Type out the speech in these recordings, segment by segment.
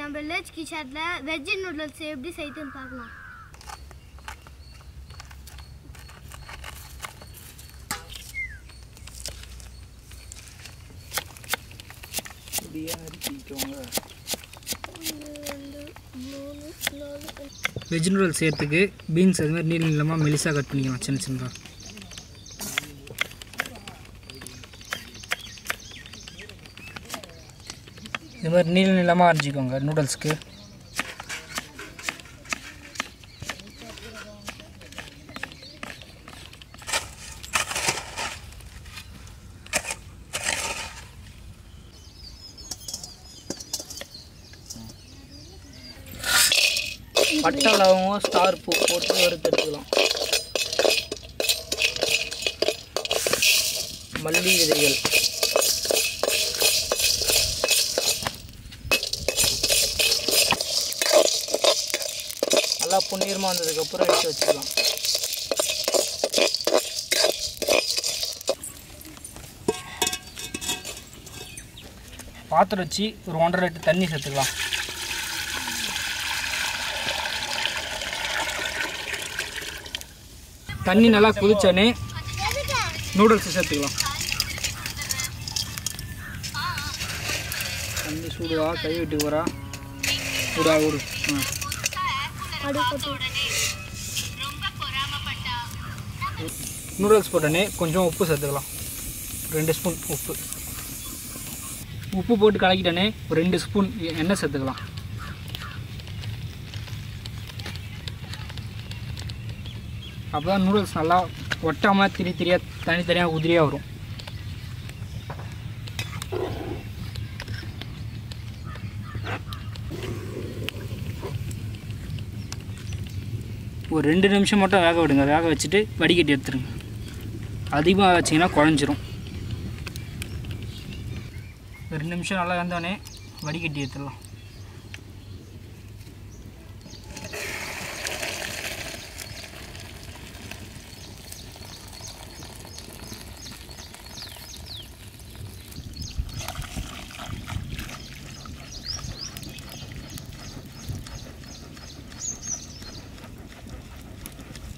நம்ம வில்லேஜ் கிச்சன்ல veg noodles எப்படி செய்யுதுன்னு பார்க்கலாம். வெஜ் நூடுல்ஸ் செய்யறதுக்கு பீன்ஸ் அது மாதிரி நீள நீளமாக மெலிசாக கட் பண்ணிக்கலாம். சின்ன சின்னதாக இது மாதிரி நீள நீளமாக அரைச்சிக்கோங்க. நூடுல்ஸ்க்கு பட்டை லவங்கம் ஸ்டார் பூ போட்டு வறுத்தெடுத்துக்கலாம். மல்லி விதைகள், நல்லா பொன்னீரமாக வந்ததுக்கப்புறம் எடுத்து வச்சுக்கலாம். பாத்திரம் வச்சு ஒரு 1.5 லிட்டர் தண்ணி சேர்த்துக்கலாம். தண்ணி நல்லா கொதிச்சோடனே நூடுல்ஸ் சேர்த்துக்கலாம். தண்ணி சூடுவா, கை விட்டு வரா, சூடா ஊடு. நூடுல்ஸ் போட்டோடனே கொஞ்சம் உப்பு சேர்த்துக்கலாம். 2 ஸ்பூன் உப்பு போட்டு கலக்கிட்டோடனே ஒரு 2 ஸ்பூன் எண்ணெய் சேர்த்துக்கலாம். அப்போ தான் நூடுல்ஸ் நல்லா ஒட்டாமல் திரியாக தனித்தனியாக உதிரியாக வரும். ஒரு 2 நிமிஷம் மட்டும் வேக விடுங்க. வேக வச்சுட்டு வடிகட்டி எடுத்துருங்க. அதிகமாக வச்சிங்கன்னா குழஞ்சிரும். 2 நிமிஷம் நல்லா வெந்தோடனே வடிகட்டி எடுத்துடலாம்.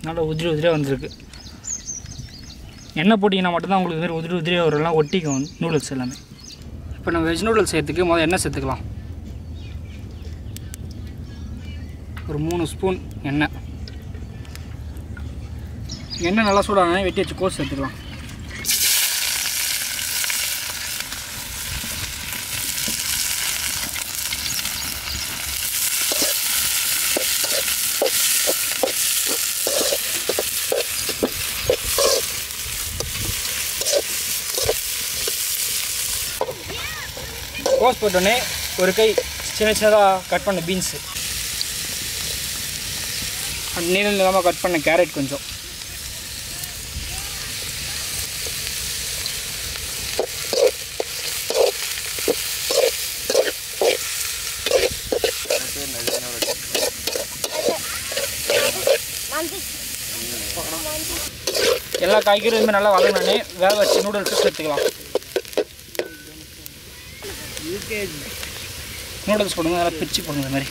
நல்லா உதிரியாக வந்திருக்கு. எண்ணெய் போட்டிங்கன்னா மட்டும்தான் உங்களுக்கு இது மாதிரி உதிரியாக வரலாம், ஒட்டிக்கும் நூடுல்ஸ் எல்லாமே. இப்போ நம்ம வெஜ் நூடுல்ஸ் சேர்த்துக்கு முதல்ல எண்ணெய் சேர்த்துக்கலாம். ஒரு 3 ஸ்பூன் எண்ணெய் நல்லா சூடாக வெட்டி வச்சு கோஸ் சேர்த்துக்கலாம். கோஸ் போட்டோடனே ஒரு கை சின்னதாக கட் பண்ண பீன்ஸு, நீள நீளமாக கட் பண்ண கேரட் கொஞ்சம், எல்லா காய்கறியும் இதுமாதிரி நல்லா வதங்கினோடனே வேக வச்சு நூடுல்ஸை சேர்த்துக்கலாம். நூடுல்ஸ் போடுங்க, நல்லா பிரித்து போடுங்க. இது மாதிரி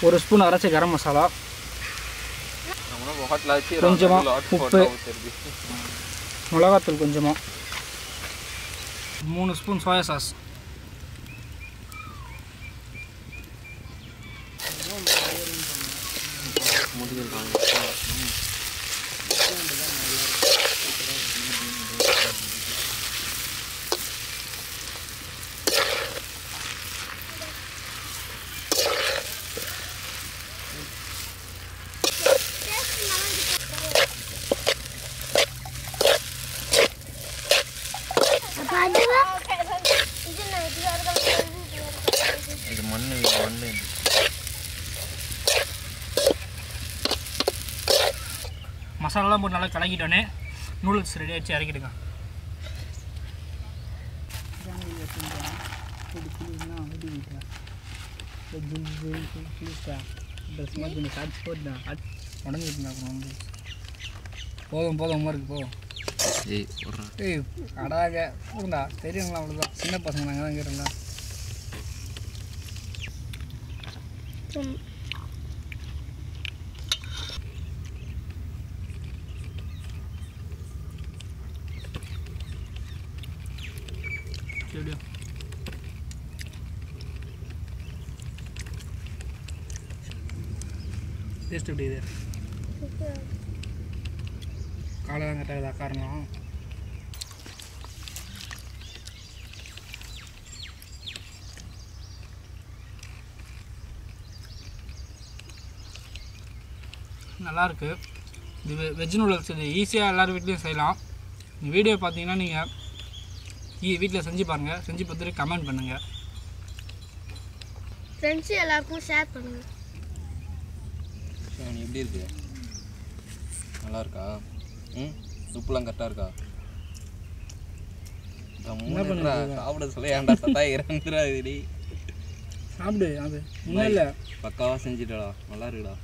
ஒரு ஸ்பூன் அரைச்ச கரம் மசாலா, கொஞ்சமாக உப்பு, மிளகாத்தூள் கொஞ்சமாக, 3 ஸ்பூன் சோயா சாஸ், மசாலாலாம் போட்டு நல்லா கலக்கிட்டோன்னே நூடுல்ஸ் ரெடி ஆகிடுச்சு. இறக்கிடுங்க. ட்ரெஸ் மாதிரி கொஞ்சம் காய்ச்சி போட்டுடா உடஞ்சிட்டுனா வந்து போதும் இருக்கு போதும். ஏய் அடாக போதுண்டா தெரியுங்களா அவ்வளோதான் சின்ன பசங்க நாங்கள் தான் கேட்டோம்டா. எப்படியோ டேஸ்ட் எப்படி இது காலை தான் கரெக்டாக காரணம். நல்லாயிருக்கு இது வெஜ் நூடுல்ஸ். இது ஈஸியாக எல்லோரும் வீட்லேயும் செய்யலாம். இந்த வீடியோ பார்த்தீங்கன்னா நீங்கள் வீட்டில் செஞ்சு பாருங்கள், செஞ்சு பார்த்துட்டு கமெண்ட் பண்ணுங்கள். ஃப்ரெண்ட்ஸு எல்லாருக்கும் ஷேர் பண்ணுங்கள். நீ எப்படி இருக்கு? நல்லா இருக்கா? உப்புலாம் கரெக்டாக இருக்கா? என்ன பண்ணுறா சாப்பிட சொல்ல ஏன்டா சத்தா இறந்துடாதீடி. சாப்பிடு அது ஒன்றும் இல்லை பக்காவாக செஞ்சுட்டடா நல்லா இருக்குடா.